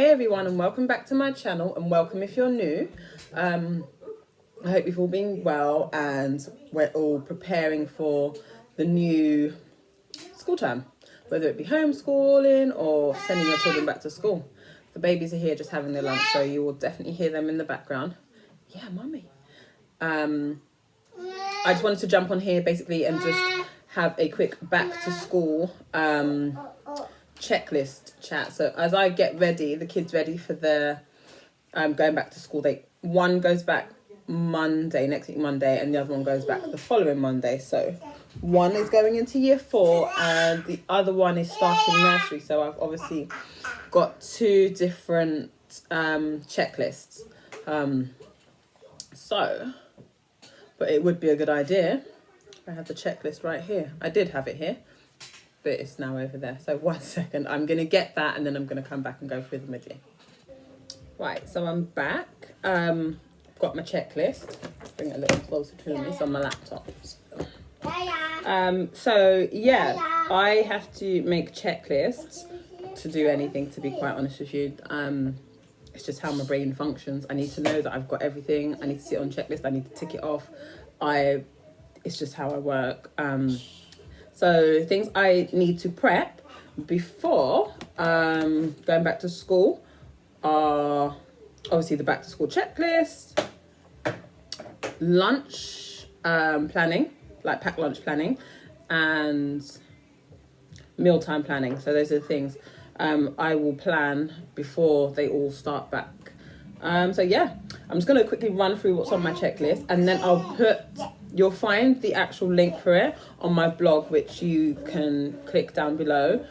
Hey everyone, and welcome back to my channel, and welcome if you're new. I hope you've all been well and we're all preparing for the new school term, whether it be homeschooling or sending your children back to school. The babies are here just having their lunch, so you will definitely hear them in the background. Yeah, mummy. I just wanted to jump on here basically and just have a quick back to school checklist chat. So as I get ready, the kids ready for their going back to school, one goes back Monday, next week Monday, and the other one goes back the following Monday. So one is going into year 4 and the other one is starting nursery. So I've obviously got 2 different checklists. But it would be a good idea. I have the checklist right here. I did have it here, but it's now over there. So 1 second, I'm going to get that and then I'm going to come back and go through them with you. Right, so I'm back. Got my checklist. Bring it a little closer to me. It's on my laptop. So yeah, I have to make checklists to do anything, to be quite honest with you. It's just how my brain functions. I need to know that I've got everything. I need to see it on checklist. I need to tick it off. It's just how I work. So things I need to prep before going back to school are obviously the back to school checklist, lunch planning, like packed lunch planning, and mealtime planning. So those are the things I will plan before they all start back. So yeah, I'm just going to quickly run through what's on my checklist, and then you'll find the actual link for it on my blog, which you can click down below.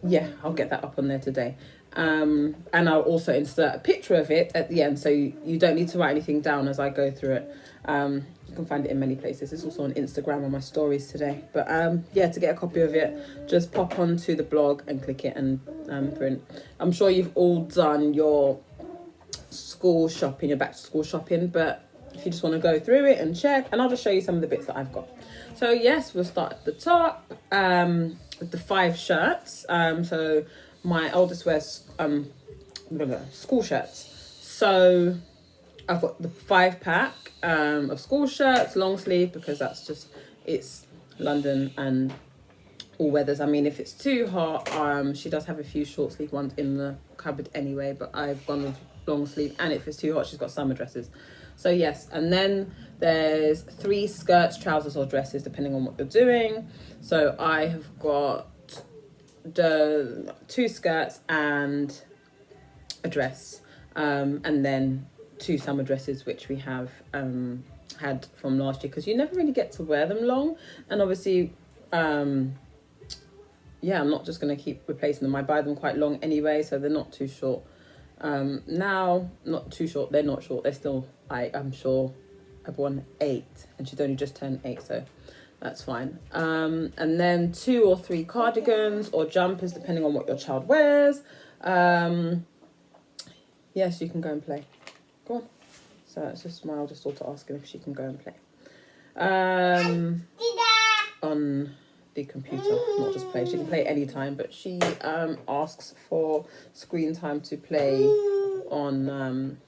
Yeah, I'll get that up on there today. And I'll also insert a picture of it at the end, so you don't need to write anything down as I go through it. You can find it in many places. It's also on Instagram on my stories today. But yeah, to get a copy of it, just pop onto the blog and click it and print. I'm sure you've all done your school shopping, your back to school shopping, but if you just want to go through it and check, and I'll just show you some of the bits that I've got. So yes, we'll start at the top with the 5 shirts. So my oldest wears school shirts. So I've got the 5-pack of school shirts, long sleeve, because it's London and all weathers. I mean, if it's too hot, she does have a few short sleeve ones in the cupboard anyway, but I've gone with long sleeve. And if it's too hot, she's got summer dresses. So yes, and then there's 3 skirts, trousers or dresses, depending on what you're doing. So I have got the 2 skirts and a dress, and then 2 summer dresses, which we have had from last year, because you never really get to wear them long. And obviously, yeah, I'm not just going to keep replacing them. I buy them quite long anyway, so they're not too short. Now, not too short, they're not short, they're still, I'm sure, I've won 8, and she's only just turned 8, so that's fine. And then 2 or 3 cardigans or jumpers, depending on what your child wears. Yes, you can go and play. Go on. So it's just my eldest daughter asking if she can go and play. On the computer, not just play. She can play anytime, but she asks for screen time to play on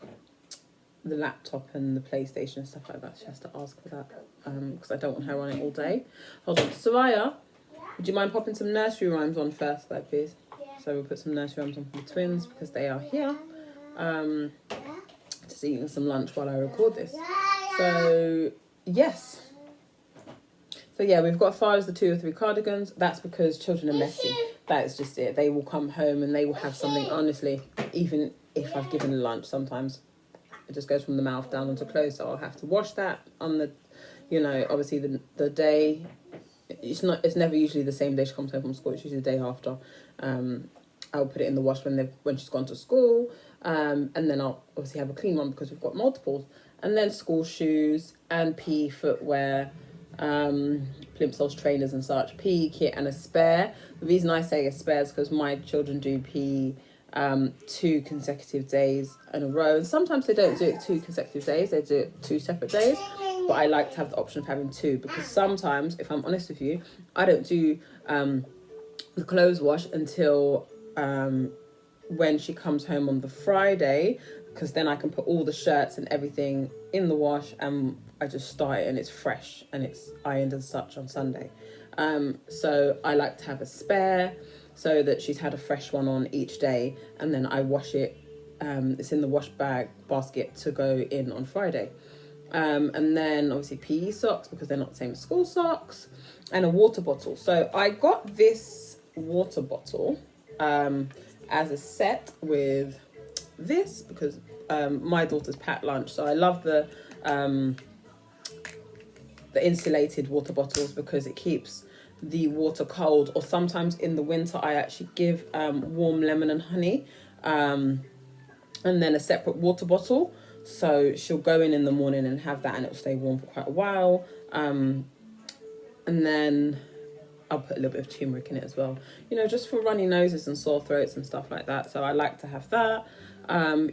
the laptop and the PlayStation and stuff like that. She has to ask for that because I don't want her on it all day. Hold on. Soraya, would you mind popping some nursery rhymes on first, though, please? Yeah. So we'll put some nursery rhymes on for the twins because they are here. Just eating some lunch while I record this. So, yes. So yeah, we've got as far as the 2 or 3 cardigans. That's because children are messy. That is just it. They will come home and they will have something. Honestly, even if I've given lunch, sometimes it just goes from the mouth down onto clothes. So I'll have to wash that on the, obviously the day. It's never usually the same day she comes home from school. It's usually the day after. I'll put it in the wash when she's gone to school. And then I'll obviously have a clean one because we've got multiples. And then school shoes and PE footwear. Plimsolls trainers and such, PE kit and a spare. The reason I say a spare is because my children do PE 2 consecutive days in a row, and sometimes they don't do it 2 consecutive days, they do it 2 separate days, but I like to have the option of having 2, because sometimes, if I'm honest with you, I don't do the clothes wash until when she comes home on the Friday, because then I can put all the shirts and everything in the wash, and I just start it and it's fresh and it's ironed and such on Sunday. So I like to have a spare so that she's had a fresh one on each day, and then I wash it. It's in the wash basket to go in on Friday. And then obviously PE socks, because they're not the same as school socks, and a water bottle. So I got this water bottle as a set with this, because my daughter's packed lunch. So I love the insulated water bottles, because it keeps the water cold. Or sometimes in the winter I actually give warm lemon and honey, and then a separate water bottle, so she'll go in the morning and have that, and it'll stay warm for quite a while. And then I'll put a little bit of turmeric in it as well, you know, just for runny noses and sore throats and stuff like that. So I like to have that.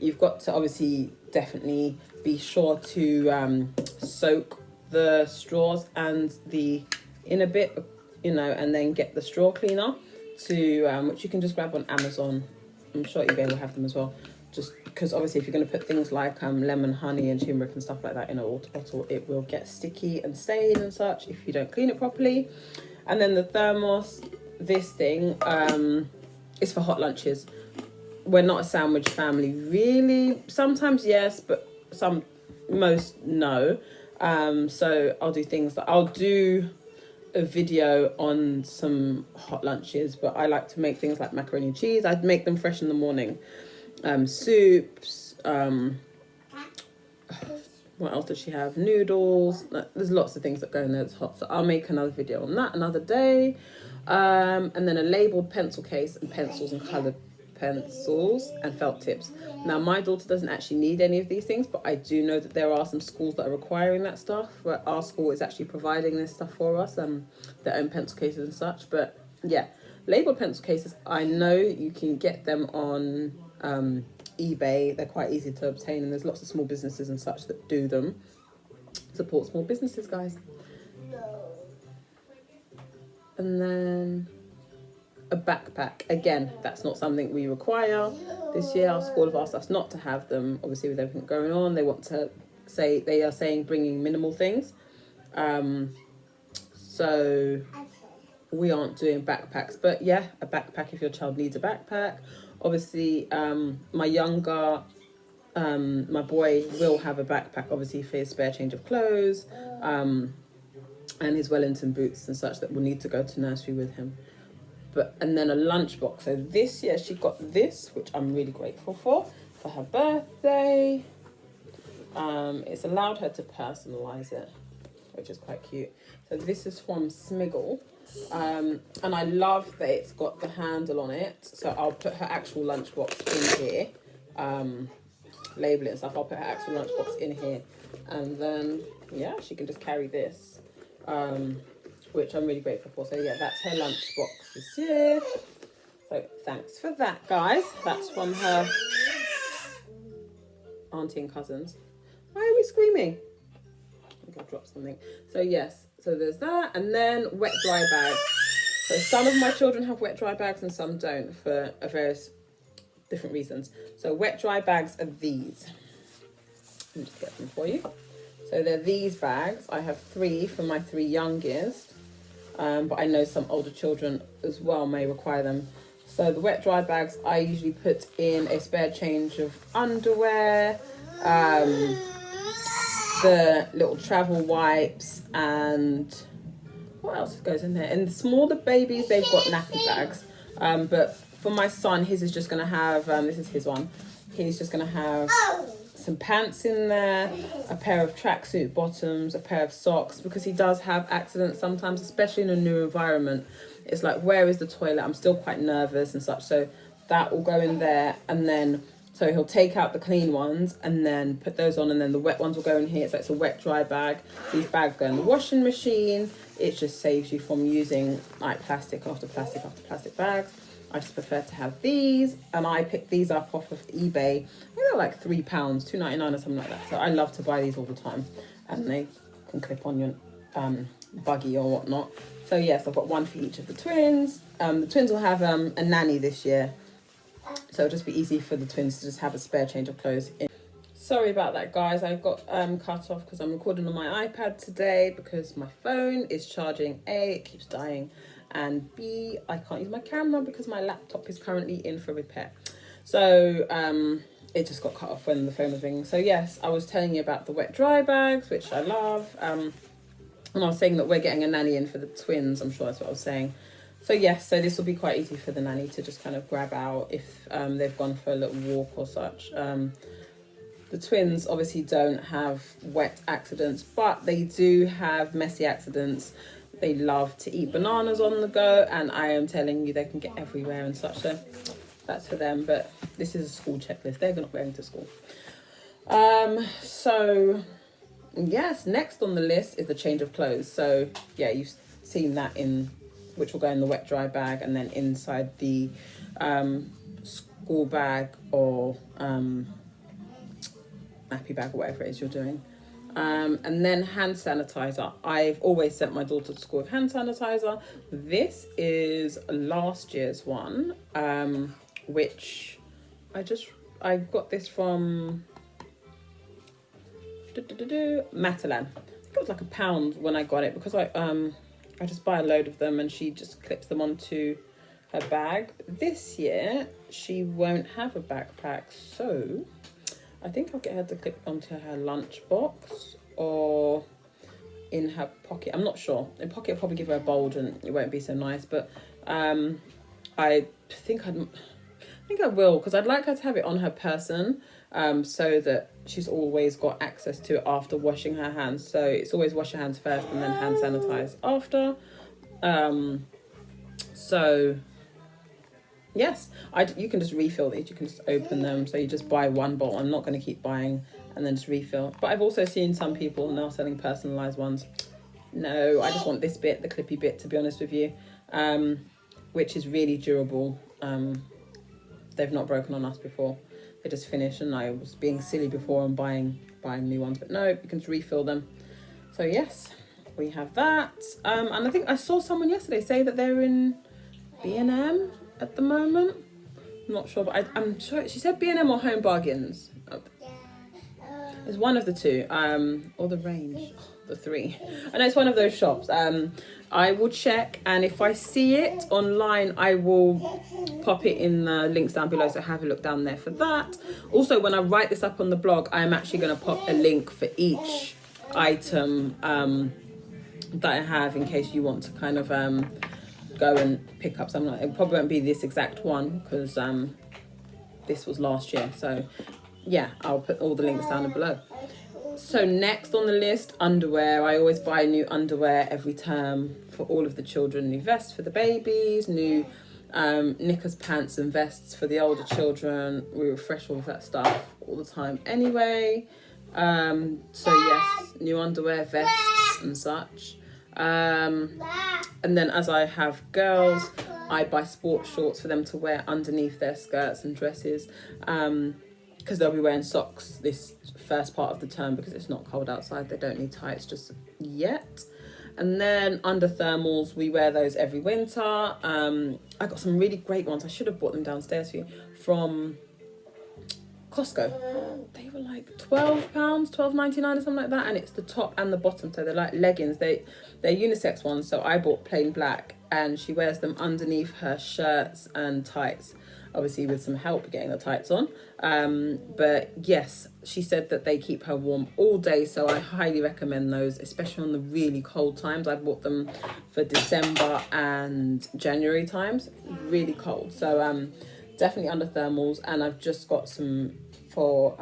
You've got to obviously definitely be sure to soak the straws and the inner bit, you know, and then get the straw cleaner to which you can just grab on Amazon. I'm sure eBay will have them as well. Just because obviously if you're going to put things like lemon, honey and turmeric and stuff like that in a water bottle, it will get sticky and stain and such if you don't clean it properly. And then the thermos, this thing is for hot lunches. We're not a sandwich family really. Sometimes yes, but most no. So I'll do things like, I'll do a video on some hot lunches, but I like to make things like macaroni and cheese. I'd make them fresh in the morning. Soups, what else does she have? Noodles. There's lots of things that go in there that's hot. So I'll make another video on that another day. And then a labelled pencil case and pencils and coloured pencils and felt tips. Now my daughter doesn't actually need any of these things, but I do know that there are some schools that are requiring that stuff, where our school is actually providing this stuff for us, their own pencil cases and such. But yeah, labelled pencil cases, I know you can get them on eBay. They're quite easy to obtain, and there's lots of small businesses and such that do them. Support small businesses, guys. And then a backpack. Again, that's not something we require. This year our school have asked us not to have them, obviously with everything going on. They want to say, they are saying bringing minimal things, so we aren't doing backpacks. But yeah, a backpack if your child needs a backpack. Obviously my younger my boy will have a backpack, obviously for his spare change of clothes, and his Wellington boots and such that will need to go to nursery with him. And then a lunchbox. So this year she got this, which I'm really grateful for her birthday. It's allowed her to personalise it, which is quite cute. So this is from Smiggle. And I love that it's got the handle on it. So I'll put her actual lunchbox in here. Label it and stuff. I'll put her actual lunchbox in here. And then, yeah, she can just carry this. Which I'm really grateful for. So yeah, that's her lunchbox this year. So thanks for that, guys. That's from her auntie and cousins. Why are we screaming? I think I dropped something. So yes, so there's that. And then wet dry bags. So some of my children have wet dry bags and some don't, for various different reasons. So wet dry bags are these. Let me just get them for you. So they're these bags. I have 3 for my 3 youngest. But I know some older children as well may require them. So the wet dry bags, I usually put in a spare change of underwear, the little travel wipes, and what else goes in there? And the smaller babies, they've got nappy bags. But for my son, his is just going to have, this is his one, he's just going to have some pants in there, a pair of tracksuit bottoms, a pair of socks, because he does have accidents sometimes, especially in a new environment. It's like, where is the toilet? I'm still quite nervous and such. So that will go in there, and then so he'll take out the clean ones and then put those on, and then the wet ones will go in here. So it's a wet dry bag. These bags go in the washing machine. It just saves you from using like plastic after plastic after plastic bags. I just prefer to have these, and I picked these up off of eBay. I think they're like £3, $2.99 or something like that. So I love to buy these all the time, and they can clip on your buggy or whatnot. So yes, I've got one for each of the twins. The twins will have a nanny this year, So it'll just be easy for the twins to just have a spare change of clothes. Sorry about that, guys. I got cut off because I'm recording on my iPad today because my phone is charging. A, it keeps dying, and B, I can't use my camera because my laptop is currently in for repair. So it just got cut off when the phone was ringing. So yes, I was telling you about the wet dry bags, which I love. And I was saying that we're getting a nanny in for the twins. I'm sure that's what I was saying. So yes, so this will be quite easy for the nanny to just kind of grab out if they've gone for a little walk or such. The twins obviously don't have wet accidents, but they do have messy accidents. They love to eat bananas on the go, and I am telling you, they can get everywhere and such. So that's for them, but this is a school checklist. They're not going to school. So yes, next on the list is the change of clothes. So yeah, you've seen that which will go in the wet dry bag, and then inside the school bag or nappy bag or whatever it is you're doing. And then hand sanitizer. I've always sent my daughter to school with hand sanitizer. This is last year's one, which I got this from Matalan. I think it was like £1 when I got it, because I just buy a load of them and she just clips them onto her bag. This year she won't have a backpack, so I think I'll get her to clip onto her lunchbox or in her pocket. I'm not sure. In pocket, I'll probably give her a bulge and it won't be so nice. But I think I will, because I'd like her to have it on her person, so that she's always got access to it after washing her hands. So it's always wash your hands first and then hand sanitize after. So yes, you can just refill these. You can just open them. So you just buy one bottle. I'm not going to keep buying and then just refill. But I've also seen some people now selling personalised ones. No, I just want this bit, the clippy bit, to be honest with you, which is really durable. They've not broken on us before. They just finish, and I was being silly before and buying new ones. But no, you can just refill them. So yes, we have that. And I think I saw someone yesterday say that they're in B&M at the moment. I'm not sure, but I'm sure she said B&M or Home Bargains. It's one of the two, or the Range, the three. I know it's one of those shops. I will check, and if I see it online, I will pop it in the links down below, so have a look down there for that. Also, when I write this up on the blog, I'm actually going to pop a link for each item that I have, in case you want to kind of go and pick up something. It probably won't be this exact one, because this was last year. So yeah, I'll put all the links down below. So next on the list, underwear. I always buy new underwear every term for all of the children. New vests for the babies, new knickers, pants and vests for the older children. We refresh all of that stuff all the time anyway. So yes, new underwear, vests and such. And then as I have girls, I buy sports shorts for them to wear underneath their skirts and dresses, because they'll be wearing socks this first part of the term because it's not cold outside. They don't need tights just yet. And then under thermals, we wear those every winter. I got some really great ones. I should have brought them downstairs for you, from Costco. They were like £12, £12.99 or something like that, and it's the top and the bottom, so they're like leggings. They're unisex ones, so I bought plain black, and she wears them underneath her shirts and tights, obviously with some help getting the tights on. But yes, she said that they keep her warm all day, so I highly recommend those, especially on the really cold times. I bought them for December and January times, really cold. So definitely under thermals. And I've just got some for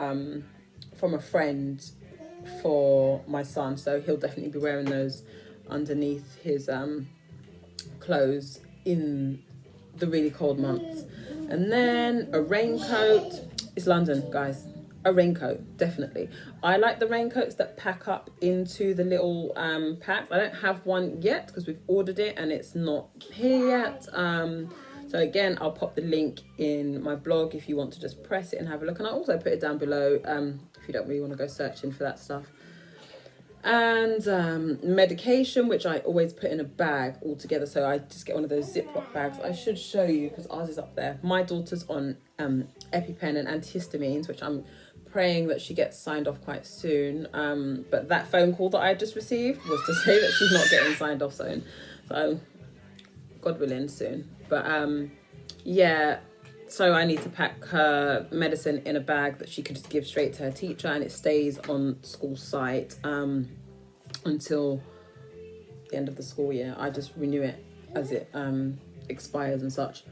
from a friend for my son, so he'll definitely be wearing those underneath his clothes in the really cold months. And then a raincoat. It's London, guys. A raincoat, definitely. I like the raincoats that pack up into the little packs. I don't have one yet because we've ordered it and it's not here yet. So again, I'll pop the link in my blog if you want to just press it and have a look. And I'll also put it down below if you don't really want to go searching for that stuff. and medication, which I always put in a bag all together. So I just get one of those Ziploc bags. I should show you because ours is up there. My daughter's on EpiPen and antihistamines, which I'm praying that she gets signed off quite soon. But that phone call that I just received was to say that she's not getting signed off soon. So God willing, soon. But yeah, so I need to pack her medicine in a bag that she could just give straight to her teacher, and it stays on school site until the end of the school year. I just renew it as it expires and such.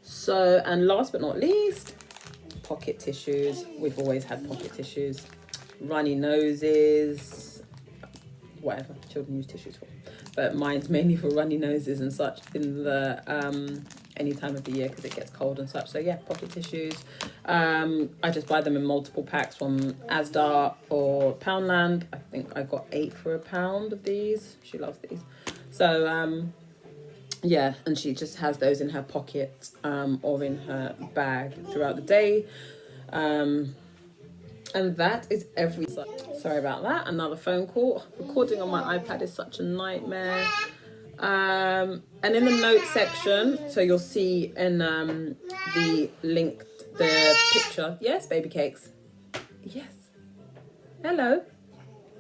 So, and last but not least, pocket tissues. We've always had pocket tissues. Runny noses, whatever children use tissues for. But mine's mainly for runny noses and such in the any time of the year because it gets cold and such. So yeah, pocket tissues. I just buy them in multiple packs from Asda or Poundland. I think I got 8 for £1 of these. She loves these. So yeah, and she just has those in her pocket or in her bag throughout the day. And that is every... Sorry about that. Another phone call. Recording on my iPad is such a nightmare. And in the notes section, so you'll see in the link, the picture. Yes, baby cakes. Yes. Hello.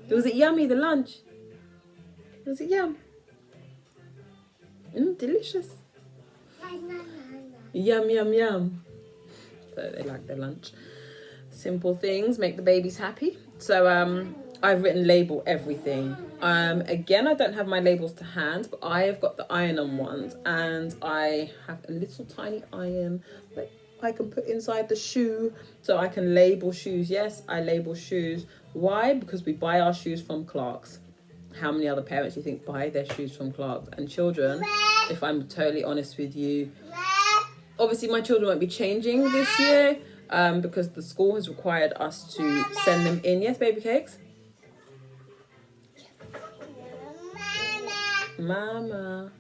Was it yummy, the lunch? Was it yum? Delicious. Yum, yum, yum. So they like their lunch. Simple things make the babies happy. So I've written label everything. Again, I don't have my labels to hand, but I have got the iron-on ones, and I have a little tiny iron that I can put inside the shoe, so I can label shoes. Yes, I label shoes. Why? Because we buy our shoes from Clark's. How many other parents do you think buy their shoes from Clark's? And children, if I'm totally honest with you, obviously my children won't be changing this year because the school has required us to send them in. Yes, baby cakes? Mama.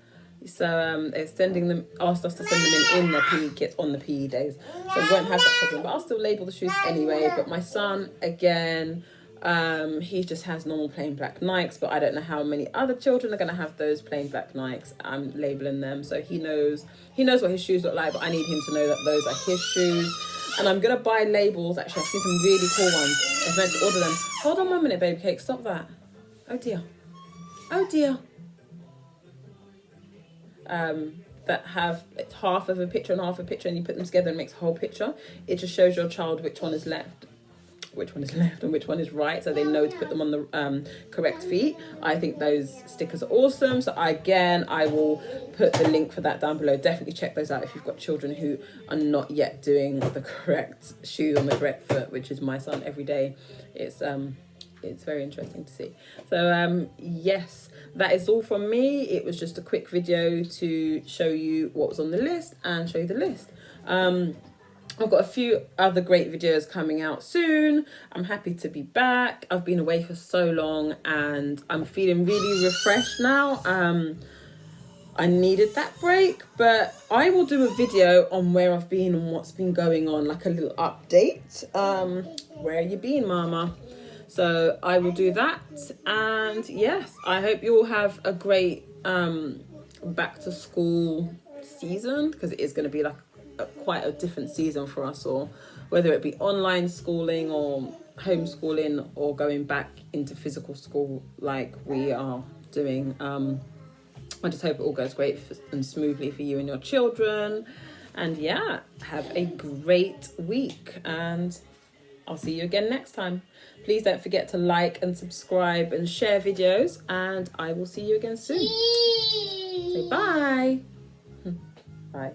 So they're sending them, asked us to send them in their PE kits on the PE days. So we won't have that problem, but I'll still label the shoes anyway. But my son, again, he just has normal plain black Nikes, but I don't know how many other children are going to have those plain black Nikes. I'm labeling them, so he knows what his shoes look like, but I need him to know that those are his shoes. And I'm going to buy labels. Actually, I've seen some really cool ones. I was meant to order them. Hold on 1 minute, baby cake. Stop that. Oh dear. Oh dear. That have it's half of a picture and half a picture, and you put them together and it makes a whole picture. It just shows your child which one is left and which one is right, so they know to put them on the correct feet. I think those stickers are awesome. So I will put the link for that down below. Definitely check those out if you've got children who are not yet doing the correct shoe on the correct foot, which is my son every day. It's very interesting to see. So yes, that is all from me. It was just a quick video to show you what was on the list and show you the list. I've got a few other great videos coming out soon. I'm happy to be back. I've been away for so long and I'm feeling really refreshed now. I needed that break, but I will do a video on where I've been and what's been going on, like a little update. Where you been, mama? So I will do that. And yes, I hope you all have a great back to school season, because it is going to be like quite a different season for us all, whether it be online schooling or homeschooling or going back into physical school like we are doing. I just hope it all goes great and smoothly for you and your children. And yeah, have a great week, and I'll see you again next time. Please don't forget to like and subscribe and share videos, and I will see you again soon. Say bye. Bye.